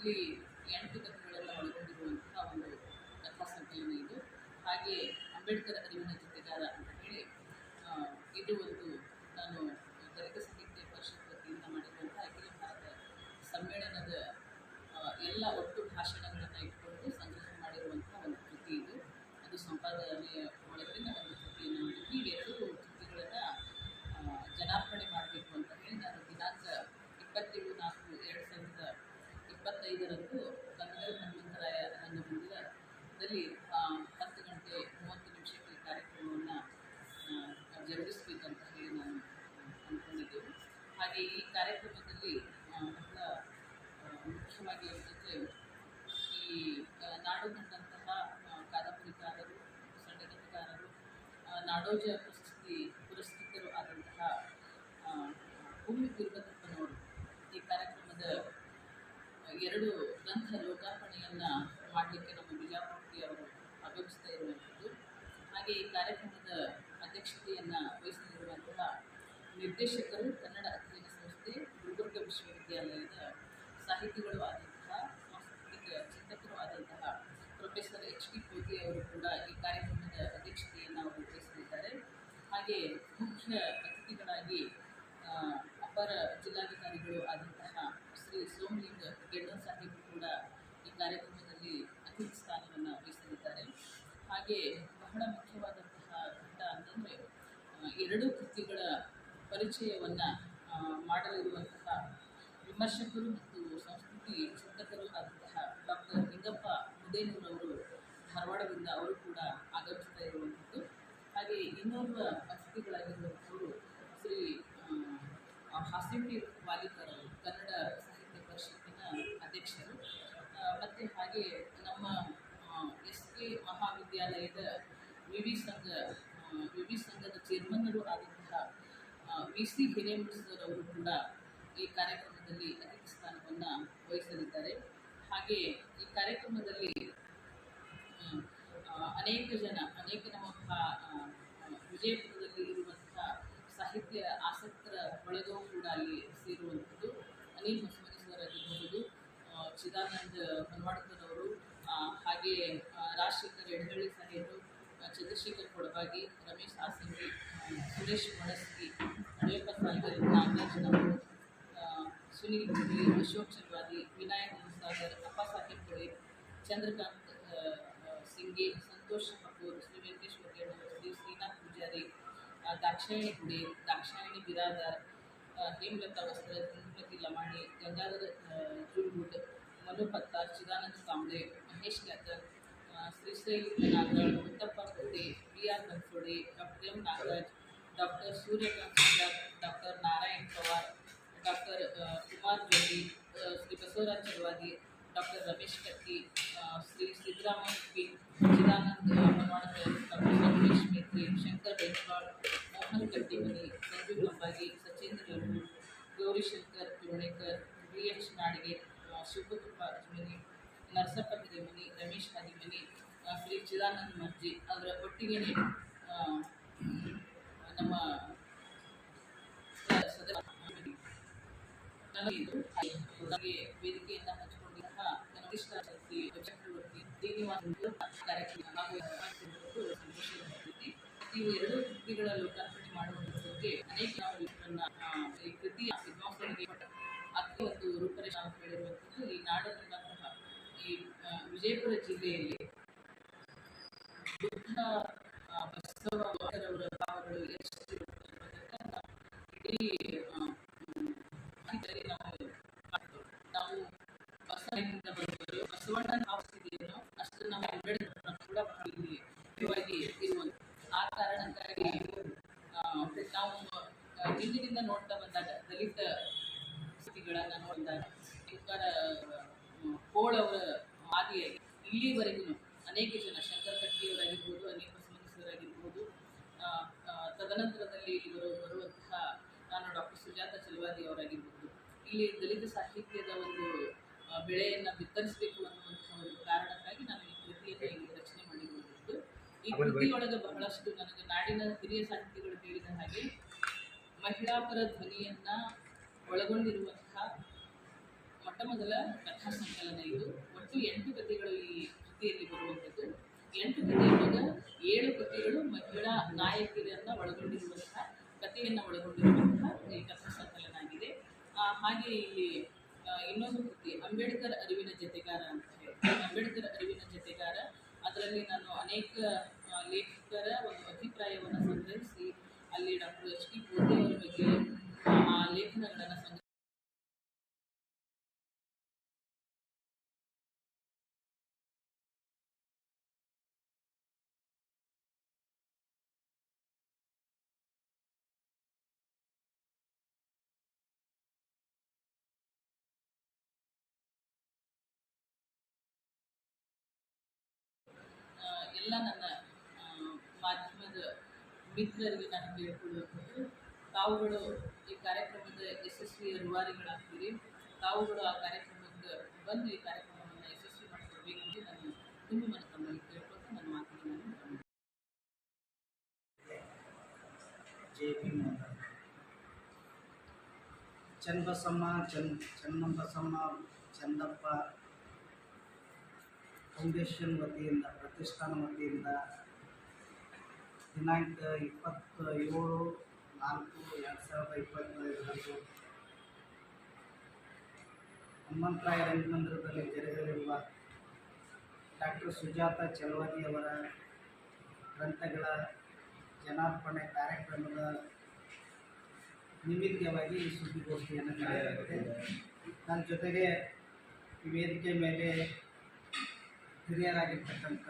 ಇಲ್ಲಿ 8 ಕಥೆಗಳನ್ನು ಒಳಗೊಂಡಿರುವಂತಹ ಒಂದು ಕಥಾ ಸಂಕಲನ ಇದು. ಹಾಗೆ ಅಂಬೇಡ್ಕರ್ ಅರಿವಿನ ಜೊತೆಗಾರ ಅಂತ ಹೇಳಿ ಇದು ಒಂದು ನಾನು ದಲಿತ ಸಾಹಿತ್ಯ ಪರಿಷತ್ ವತಿಯಿಂದ ಮಾಡಿರುವಂತಹ ಅಖಿಲ ಭಾರತ ಸಮ್ಮೇಳನದ ಎಲ್ಲ ಒಟ್ಟು ಭಾಷಣಗಳನ್ನು ಇಟ್ಕೊಂಡು ಸಂಗ್ರಹ ಮಾಡಿರುವಂತಹ ಒಂದು ಕೃತಿ ಇದು. ಅದು ಸಂಪಾದನೆಯ ಒಳಗಡೆ ಒಂದು ಕೃತಿಯನ್ನು ಮಾಡಿದ್ವಿ. ಇವೆರಡೂ ಕೃತಿಗಳನ್ನು ಜನಾರ್ಪಣೆ ಮಾಡಬೇಕು ಅಂತ ಹೇಳಿ ನಾನು ದಿನಾಂಕ 27/4/2025 ಕನ್ನಡ ಹನುಮಂತರಾಯ ರಂಗಮಂದಿರದಲ್ಲಿ 10 ಗಂಟೆ 30 ನಿಮಿಷಕ್ಕೆ ಕಾರ್ಯಕ್ರಮವನ್ನು ಜರುಗಿಸಬೇಕಂತ ಹೇಳಿ ನಾನು ಅಂದ್ಕೊಂಡಿದ್ದೇವೆ. ಹಾಗೆ ಈ ಕಾರ್ಯಕ್ರಮದಲ್ಲಿ ಬಹಳ ಮುಖ್ಯವಾಗಿ ಏನಂದರೆ ಈ ನಾಡು ಕಂಡಂತಹ ಕಾದಂಬರಿಕಾರರು, ಸಂಘಟನೆಕಾರರು, ನಾಡೋಜ ಪ್ರಶಸ್ತಿ ಪುರಸ್ಕೃತರು ಆದಂತಹ ಭೂಮಿ ವೀರಭದ್ರಪ್ಪನವರು ಈ ಕಾರ್ಯಕ್ರಮದ 2 ಗ್ರಂಥ ಲೋಕಾರ್ಪಣೆಯನ್ನು ಮಾಡಲಿಕ್ಕೆ ನಮ್ಮ ಬಿಜಾಪುರಕ್ಕೆ ಅವರು ಆಗಮಿಸ್ತಾ ಇರುವಂಥದ್ದು. ಹಾಗೆ ಈ ಕಾರ್ಯಕ್ರಮದ ಅಧ್ಯಕ್ಷತೆಯನ್ನು ವಹಿಸಲಿರುವಂತಹ ನಿರ್ದೇಶಕರು ಕನ್ನಡ ಅಧ್ಯಯನ ಸಂಸ್ಥೆ ಗುಲ್ಬರ್ಗ ವಿಶ್ವವಿದ್ಯಾಲಯದ ಸಾಹಿತಿಗಳು ಆದಂತಹ ಸಾಂಸ್ಕೃತಿಕ ಚಿಂತಕರು ಆದಂತಹ ಪ್ರೊಫೆಸರ್ H.T. ಕೋತಿ ಅವರು ಕೂಡ ಈ ಕಾರ್ಯಕ್ರಮದ ಅಧ್ಯಕ್ಷತೆಯನ್ನು ಅವರು ವಹಿಸಲಿದ್ದಾರೆ. ಹಾಗೆ ಮುಖ್ಯ ಅತಿಥಿಗಳಾಗಿ ಅಪರ ಜಿಲ್ಲಾಧಿಕಾರಿಗಳು ಆದಂತಹ ಶ್ರೀ ಸೋಮಲಿಂಗ ಗೆಡ್ಡನ್ ಸಾಹೇಬರು ಕೂಡ ಈ ಕಾರ್ಯಕ್ರಮದಲ್ಲಿ ಅತಿಥಿ ಸ್ಥಾನವನ್ನು ವಹಿಸಲಿದ್ದಾರೆ. ಹಾಗೆ ಬಹಳ ಮುಖ್ಯವಾದಂತಹ ಘಟ್ಟ ಅಂತಂದರೆ 2 ಕೃತಿಗಳ ಪರಿಚಯವನ್ನು ಮಾಡಲಿರುವಂತಹ ವಿಮರ್ಶಕರು ಮತ್ತು ಸಂಸ್ಕೃತಿ ಚಿಂತಕರು ಆದಂತಹ ಡಾಕ್ಟರ್ ಲಿಂಗಪ್ಪ ಮುದೇನೂರವರು ಧಾರವಾಡದಿಂದ ಅವರು ಕೂಡ ಆಗಮಿಸ್ತಾ ಇರುವಂಥದ್ದು. ಹಾಗೆ ಇನ್ನೋರ್ವ ಅತಿಥಿಗಳಾಗಿರುವಂಥವರು ಶ್ರೀ ಹಾಸಿಂಪಿ ವಾಲಿಕರ್ ಅವರು ಕನ್ನಡ ಸಾಹಿತ್ಯ ಪರಿಷತ್ತಿನ ಅಧ್ಯಕ್ಷರು. ಮತ್ತು ಹಾಗೆ ನಮ್ಮ SK ಮಹಾವಿದ್ಯಾಲಯದ ವಿವಿ ಸಂಘದ ಚೇರ್ಮನ್ನರು ಆದಂತಹ VC ಹಿರೇಮಠ ಸರ್ ಅವರು ಕೂಡ ಈ ಕಾರ್ಯಕ್ರಮದಲ್ಲಿ ಅತಿಥಿ ಸ್ಥಾನವನ್ನು ವಹಿಸಲಿದ್ದಾರೆ. ಹಾಗೆ ಈ ಕಾರ್ಯಕ್ರಮದಲ್ಲಿ ಅನೇಕ ನಮ್ಮ ವಿಜಯಪುರದಲ್ಲಿ ಇರುವಂತಹ ಸಾಹಿತ್ಯ ಆಸಕ್ತರ ಬಳಗವು ಕೂಡ ಅಲ್ಲಿ ಸೇರುವಂಥದ್ದು. ಅನಿಲ್ ಹೊಸಮನಿ ಸರ್ ಆಗಿರಬಹುದು, ಚಿದಾನಂದ ಮನ್ವಾಡ್ಕರ್ ಅವರು, ಹಾಗೆ ರಾಜಶೇಖರ್ ಎಡಹಳ್ಳಿ ಸಾಹೇಬರು, ಚಂದ್ರಶೇಖರ್ ಕೊಡಬಾಗಿ, ರಮೇಶ್ ಆಸಂಗಿ, ಸುರೇಶ್ ಮಣಸ್ಗಿ, ಅಡಿಯಪ್ಪ ಸಾಗರ್, ನಾಗರಾಜನವರು, ಸುನೀಲ್ ಗುಡಿ, ಅಶೋಕ್ ಚಲ್ವಾದಿ, ವಿನಾಯಕ್ ಸಾಗರ್, ಅಪ್ಪ ಸಾಹೇಬ್ ಕೊಳೆ, ಚಂದ್ರಕಾಂತ್ ಸಿಂಗೆ, ಸಂತೋಷ್ ಕಪೂರ್, ಶ್ರೀ ವೆಂಕಟೇಶ್ ವಗೇಣರು, ಶ್ರೀ ಶ್ರೀನಾಥ್ ಪೂಜಾರಿ, ದಾಕ್ಷಾಯಿಣಿ ಗುಡೆ, ದಾಕ್ಷಾಯಿಣಿ ಬಿರಾದಾರ್, ಹೇಮಲತಾ ವಸ್ತ್ರ, Indumati Lamani, Gangadhara ಜುಲ್ಗುಡ್, Manu Pattar, Chidananda Kamble, Mahesh ಗಾಕರ್, Shrishail Nagaral, Muttappa Kote, BR Bansode, doctor M Nagaraj, doctor Suryakant Sujat, doctor Narayan Pawar, doctor Kumar Jodi, Shri Basavaraj Chalavadi, doctor Ramesh Katti, Shri Siddaramaiah P, Chidananda Manvadkar, doctor Santosh Metri, Shankar Bantwal, Mohan Kattimani, Sanju Kambagi, Sachendra Lambu, Gaurishankar Pivanekar, BH Nadige, ಶಿವಕುಪ್ಪ Ajmani, Narasappa Hiremani, Ramesh Hadimani, Shri Chidananda ಮರ್ಜಿ ಅವರ ಒಟ್ಟಿಗೆ ನಮ್ಮ ನನಗೆ ವೇದಿಕೆಯನ್ನು ಹಂಚಿಕೊಂಡಿದ್ದ ಕನಿಷ್ಠ ಶ್ರೀ ಚಕ್ರವರ್ತಿ ಶ್ರೀನಿವಾಸ ಕಾರ್ಯಕ್ರಮ ಹಾಗೂ ಸಂತೋಷ. ಇವು 2 ಕೃತಿಗಳ ಲೋಕಾರ್ಪಣೆ ಮಾಡುವುದರ ಬಗ್ಗೆ ಅನೇಕ ನಾವು ಇವರನ್ನ ಈ ಕೃತಿಯ ವಿದ್ವಾಂಸರಿಗೆ ಅತಿ ಒಂದು ರೂಪರೇಷೆ ನಾವು ಹೇಳಿರುವಂಥದ್ದು. ಈ ನಾಡಲ್ಲಿರುವಂತಹ ಈ ವಿಜಯಪುರ ಜಿಲ್ಲೆಯಲ್ಲಿ ಬುದ್ಧ ಬಸವ ಅವರ ಭಾವಗಳು ಎಷ್ಟು ಇಡೀ ನಾವು ಬಸವಣ್ಣ ಬಂದವರು ಬಸವಣ್ಣನ ಭಾವಿಸಿದೇನೋ ಅಷ್ಟು ನಾವು ಅಂಬೇಡ್ಕರ್ ಕೂಡ ಇಲ್ಲಿ ಮುಖ್ಯವಾಗಿ ಇರುವಂಥ ಆ ಕಾರಣಕ್ಕಾಗಿ ನಾವು ಹಿಂದಿನಿಂದ ನೋಡ್ತಾ ಬಂದಾಗ ದಲಿತ ಸ್ಥಿತಿಗಳನ್ನು ನೋಡಿದಾಗ ಕೋಳ್ ಅವರ ಆದಿಯಾಗಿ ಇಲ್ಲಿವರೆಗೂ ಅನೇಕ ಜನ ಶಂಕರ್ ಕಟ್ಟಿಯವರಾಗಿರ್ಬೋದು, ಅನೇಕ ಹೊಸಮನಸರಾಗಿರ್ಬೋದು, ತದನಂತರದಲ್ಲಿ ಇವರು ಬರುವಂತಹ ನಾನು ಡಾಕ್ಟರ್ ಸುಜಾತ ಚಲವಾದಿ ಅವರಾಗಿರ್ಬೋದು, ಇಲ್ಲಿ ದಲಿತ ಸಾಹಿತ್ಯದ ಒಂದು ಬೆಳೆಯನ್ನು ಬಿತ್ತರಿಸಬೇಕು ಅನ್ನುವಂತಹ ಒಂದು ಕಾರಣಕ್ಕಾಗಿ ನಾನು ಈ ಕೃತಿಯನ್ನು ಇಲ್ಲಿ ರಚನೆ ಮಾಡಿರುವಂಥದ್ದು. ಈ ಕೃತಿಯೊಳಗೆ ಬಹಳಷ್ಟು ನನಗೆ ನಾಡಿನ ಹಿರಿಯ ಸಾಹಿತಿಗಳು ಹೇಳಿದ ಹಾಗೆ ಮಹಿಳಾಪರ ಧ್ವನಿಯನ್ನು ಒಳಗೊಂಡಿರುವಂತಹ ಮೊಟ್ಟ ಮೊದಲ ಕಥಾ ಸಂಕಲನ ಇದು. ಒಟ್ಟು 8 ಕಥೆಗಳು ಈ ಕೃತಿಯಲ್ಲಿ ಬರುವಂಥದ್ದು. 8 ಕಥೆಯೊಳಗೆ 7 ಕಥೆಗಳು ಮಹಿಳಾ ನಾಯಕಿಯರನ್ನು ಒಳಗೊಂಡಿರುವಂತಹ ಕಥೆಯನ್ನು ಒಳಗೊಂಡಿರುವಂತಹ ಈ ಕಥಾ ಸಂಕಲನ ಆಗಿದೆ. ಹಾಗೆ ಇಲ್ಲಿ ಇನ್ನೊಂದು ಕೃತಿ ಅಂಬೇಡ್ಕರ್ ಅರಿವಿನ ಜತೆಗಾರ ಅಂತ ಹೇಳಿ. ಅಂಬೇಡ್ಕರ್ ಅರಿವಿನ ಜತೆಗಾರ, ಅದರಲ್ಲಿ ನಾನು ಅನೇಕ ಲೇಖಕರ ಒಂದು ಅಭಿಪ್ರಾಯವನ್ನು ಸಂಗ್ರಹಿಸಿ ಅಲ್ಲಿ ಡಾಕ್ಟರ್ ಎಚ್ ಡಿ ಕೋಟೆ ಅವರ ಬಗ್ಗೆ ಆ ಲೇಖನಗಳನ್ನು ಎಲ್ಲ ನನ್ನ ಮಾಧ್ಯಮದ ಮಿತ್ರರಿಗೆ ನಾನು ಕೇಳಿಕೊಳ್ಳುವಂಥದ್ದು, ತಾವುಗಳು ಈ ಕಾರ್ಯಕ್ರಮದ ಯಶಸ್ವಿಯ ರೂವಾರಿಗಳಾಗ್ತೀರಿ. ತಾವುಗಳು ಆ ಕಾರ್ಯಕ್ರಮಕ್ಕೆ ಬಂದು ಈ ಕಾರ್ಯಕ್ರಮವನ್ನು ಯಶಸ್ವಿ ಮಾಡಿಕೊಡ್ಬೇಕು ಅಂತ ನಾನು ನಿಮ್ಮ ತಮ್ಮಲ್ಲಿ ಕೇಳ್ಕೊಳ್ತಾ ನನ್ನ ಮಾತನ್ನು ನಾನು ಚನ್ನಬಸಮ್ಮ ಚನ್ನಬಸಮ್ಮ ಚಂದಪ್ಪ ಫೌಂಡೇಶನ್ ವತಿಯಿಂದ, ಪ್ರತಿಷ್ಠಾನ ವತಿಯಿಂದ ದಿನಾಂಕ 27/4/2025 ಹನುಮಂತರಾಯ ರಂಗಮಂದಿರದಲ್ಲಿ ಜರುಗಲಿರುವ ಡಾಕ್ಟರ್ ಸುಜಾತ ಚಲವಾದಿಯವರ ಗ್ರಂಥಗಳ ಜನಾರ್ಪಣೆ ಕಾರ್ಯಕ್ರಮದ ನಿಮಿತ್ತವಾಗಿ ಈ ಸುದ್ದಿಗೋಷ್ಠಿಯನ್ನು ನಡೆಯಲಾಗಿದೆ. ನನ್ನ ಜೊತೆಗೆ ಈ ವೇದಿಕೆ ಮೇಲೆ ಹಿರಿಯರಾಗಿರ್ತಕ್ಕಂಥ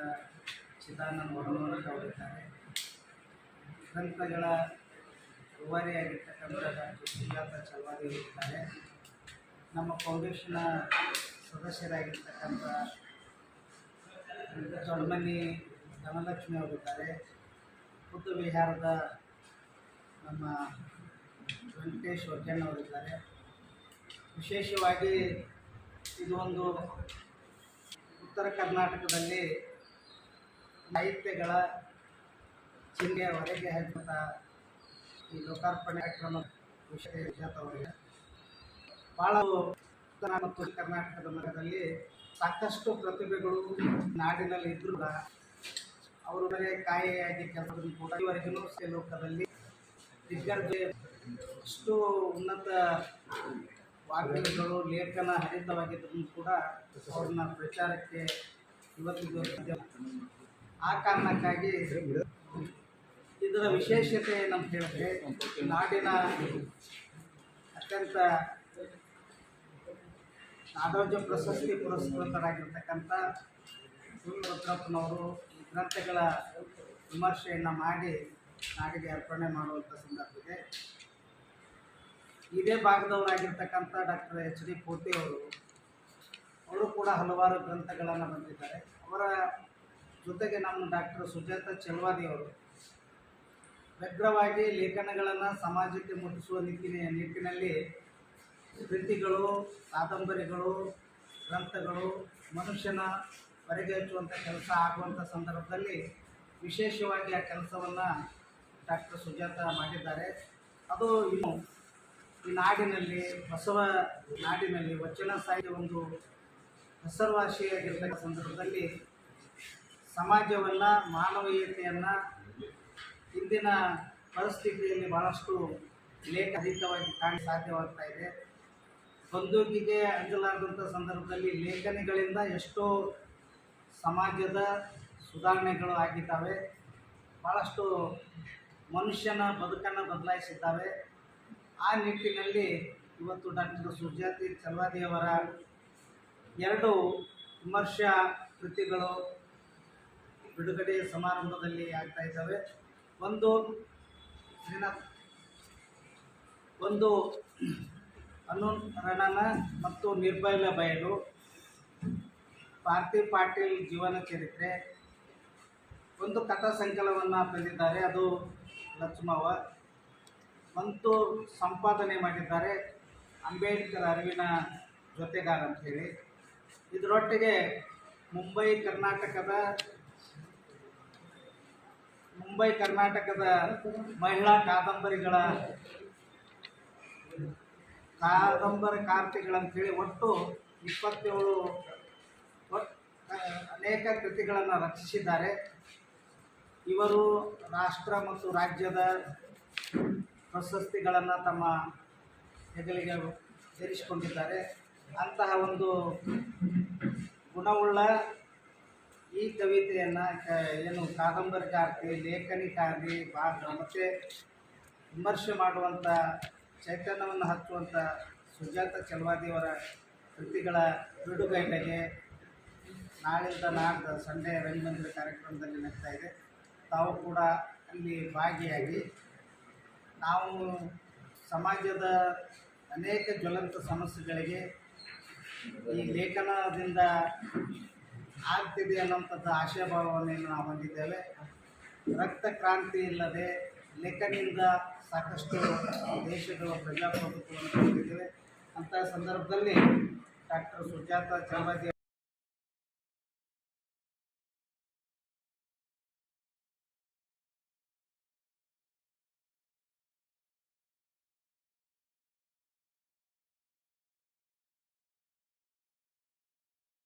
ಚಿದಾನಂದ ವರನೂರು ಅವರಿದ್ದಾರೆ. ಗ್ರಂಥಗಳ ರೂವಾರಿಯಾಗಿರ್ತಕ್ಕಂಥ ಡಾಕ್ಟರ್ ಸುಜಾತ ಚಲವಾದಿ ಅವರಿದ್ದಾರೆ. ನಮ್ಮ ಫೌಂಡೇಶನ್ನ ಸದಸ್ಯರಾಗಿರ್ತಕ್ಕಂಥ ದೊಡ್ಡಮನಿ ಧನಲಕ್ಷ್ಮಿ ಅವರಿದ್ದಾರೆ. ಬುದ್ಧ ವಿಹಾರದ ನಮ್ಮ ವೆಂಕಟೇಶ್ ವಜ್ಜಣ್ಣವರಿದ್ದಾರೆ. ವಿಶೇಷವಾಗಿ ಇದು ಒಂದು ಉತ್ತರ ಕರ್ನಾಟಕದಲ್ಲಿ ಸಾಹಿತ್ಯಗಳ ಚಿಹ್ನೆಯ ಹೊರಗೆ ಹಾಕುವಂಥ ಈ ಲೋಕಾರ್ಪಣೆ ಕಾರ್ಯಕ್ರಮ ವಿಷಯ ಅವರಿಗೆ ಭಾಳ ಉತ್ತರ ಮತ್ತು ಕರ್ನಾಟಕದ ಮರದಲ್ಲಿ ಸಾಕಷ್ಟು ಪ್ರತಿಭೆಗಳು ನಾಡಿನಲ್ಲಿ ಇದ್ದರೂ ಅವರು ಬರೀ ಕಾಯಿಯಾಗಿ ಕೆಲಸವನ್ನು ಕೂಡ ಇವರೆಗೂ ಲೋಕದಲ್ಲಿ ದಿಗ್ಗಜ ಅಷ್ಟು ಉನ್ನತ ವಾಗ್ಮಿಗಳು ಲೇಖನ ಹರಿತವಾಗಿದ್ದರೂ ಕೂಡ ಅವ್ರನ್ನ ಪ್ರಚಾರಕ್ಕೆ ಇವತ್ತಿಗೂ ಆ ಕಾರಣಕ್ಕಾಗಿ ಇದರ ವಿಶೇಷತೆ ಏನಂತ ಹೇಳಿದ್ರೆ, ನಾಡಿನ ಅತ್ಯಂತ ನಾಡೋಜ ಪ್ರಶಸ್ತಿ ಪುರಸ್ಕೃತರಾಗಿರ್ತಕ್ಕಂಥ ರುದ್ರಪ್ಪನವರು ಈ ಗ್ರಂಥಗಳ ವಿಮರ್ಶೆಯನ್ನು ಮಾಡಿ ನಾಡಿಗೆ ಅರ್ಪಣೆ ಮಾಡುವಂಥ ಸಂದರ್ಭ ಇದೆ. ಇದೇ ಭಾಗದವರಾಗಿರ್ತಕ್ಕಂಥ ಡಾಕ್ಟರ್ ಎಚ್ ಡಿ ಕೋಟೆ ಅವರು ಕೂಡ ಹಲವಾರು ಗ್ರಂಥಗಳನ್ನು ಬಂದಿದ್ದಾರೆ. ಅವರ ಜೊತೆಗೆ ನಮ್ಮ ಡಾಕ್ಟರ್ ಸುಜಾತ ಚಲವಾದಿಯವರು ವ್ಯಗ್ರವಾಗಿ ಲೇಖನಗಳನ್ನು ಸಮಾಜಕ್ಕೆ ಮುಟ್ಟಿಸುವ ನಿಟ್ಟಿನಲ್ಲಿ ಕೃತಿಗಳು, ಕಾದಂಬರಿಗಳು, ಗ್ರಂಥಗಳು ಮನುಷ್ಯನ ಹೊರಗೆ ಹಚ್ಚುವಂಥ ಕೆಲಸ ಆಗುವಂಥ ಸಂದರ್ಭದಲ್ಲಿ ವಿಶೇಷವಾಗಿ ಆ ಕೆಲಸವನ್ನು ಡಾಕ್ಟರ್ ಸುಜಾತ ಮಾಡಿದ್ದಾರೆ. ಅದು ಇನ್ನು ಈ ನಾಡಿನಲ್ಲಿ, ಬಸವ ನಾಡಿನಲ್ಲಿ ವಚನ ಸಾಹಿತ್ಯ ಒಂದು ಹೆಸರುವಾಸಿಯಾಗಿರ್ತಕ್ಕ ಸಂದರ್ಭದಲ್ಲಿ ಸಮಾಜವನ್ನು, ಮಾನವೀಯತೆಯನ್ನು ಇಂದಿನ ಪರಿಸ್ಥಿತಿಯಲ್ಲಿ ಭಾಳಷ್ಟು ಲೇಖನಿಕವಾಗಿ ಕಾಣ ಸಾಧ್ಯವಾಗ್ತಾ ಇದೆ. ಬಂದೂಕಿಗೆ ಅಂಜಲಾರದಂಥ ಸಂದರ್ಭದಲ್ಲಿ ಲೇಖನಿಗಳಿಂದ ಎಷ್ಟೋ ಸಮಾಜದ ಸುಧಾರಣೆಗಳು ಆಗಿದ್ದಾವೆ. ಭಾಳಷ್ಟು ಮನುಷ್ಯನ ಬದುಕನ್ನು ಬದಲಾಯಿಸಿದ್ದಾವೆ. ಆ ನಿಟ್ಟಿನಲ್ಲಿ ಇವತ್ತು ಡಾಕ್ಟರ್ ಸುಜಾತಿ ಚಲವಾದಿಯವರ 2 ವಿಮರ್ಶಾ ಕೃತಿಗಳು ಬಿಡುಗಡೆ ಸಮಾರಂಭದಲ್ಲಿ ಆಗ್ತಾ ಇದ್ದಾವೆ. ಒಂದು ಅನುರಣನ ಮತ್ತು ನಿರ್ಬಲ ಬಯಲು, ಪಾರ್ಥಿ ಪಾಟೀಲ್ ಜೀವನ ಚರಿತ್ರೆ, ಒಂದು ಕಥಾ ಸಂಕಲನವನ್ನು ತಂದಿದ್ದಾರೆ, ಅದು ಲಕ್ಷ್ಮವ್ವ. ಮತ್ತು ಸಂಪಾದನೆ ಮಾಡಿದ್ದಾರೆ ಅಂಬೇಡ್ಕರ್ ಅರಿವಿನ ಜೊತೆಗಾರ ಅಂಥೇಳಿ. ಇದರೊಟ್ಟಿಗೆ ಮುಂಬೈ ಕರ್ನಾಟಕದ ಮಹಿಳಾ ಕಾದಂಬರಿಕಾರ್ತಿಗಳಂಥೇಳಿ ಒಟ್ಟು 27 ಅನೇಕ ಕೃತಿಗಳನ್ನು ರಚಿಸಿದ್ದಾರೆ. ಇವರು ರಾಷ್ಟ್ರ ಮತ್ತು ರಾಜ್ಯದ ಪ್ರಶಸ್ತಿಗಳನ್ನು ತಮ್ಮ ಹೆಗಲಿಗೆ ಸೇರಿಸಿಕೊಂಡಿದ್ದಾರೆ. ಅಂತಹ ಒಂದು ಗುಣವುಳ್ಳ ಈ ಕವಿತೆಯನ್ನು ಏನು ಕಾದಂಬರಿಕಾರ್ತಿ, ಲೇಖನಿಕಾರಿ, ಮತ್ತು ವಿಮರ್ಶೆ ಮಾಡುವಂಥ, ಚೈತನ್ಯವನ್ನು ಹಚ್ಚುವಂಥ ಸುಜಾತ ಛಲವಾದಿಯವರ ಕೃತಿಗಳ ಬಿಡುಗಡೆಗೆ ನಾಳಿಂದ ನಾಡ್ದು ಸಂಡೇ ರಂಗಮಂದಿರ ಕಾರ್ಯಕ್ರಮದಲ್ಲಿ ನಡೀತಾ ಇದೆ. ತಾವು ಕೂಡ ಅಲ್ಲಿ ಭಾಗಿಯಾಗಿ ನಾವು ಸಮಾಜದ ಅನೇಕ ಜ್ವಲಂತ ಸಮಸ್ಯೆಗಳಿಗೆ ಈ ಲೇಖನದಿಂದ ಆಗ್ತಿದೆ ಅನ್ನೋಂಥದ್ದು ಆಶಾಭಾವನೆಯನ್ನು ನಾವು ಹೊಂದಿದ್ದೇವೆ. ರಕ್ತ ಕ್ರಾಂತಿ ಇಲ್ಲದೆ ಲೇಖನಿಯಿಂದ ಸಾಕಷ್ಟು ದೇಶದ ಪ್ರಜಾಪ್ರಭುತ್ವವನ್ನು ಹೊಂದಿದ್ದೇವೆ. ಅಂತಹ ಸಂದರ್ಭದಲ್ಲಿ ಡಾಕ್ಟರ್ ಸುಜಾತ ಛಲವಾದಿ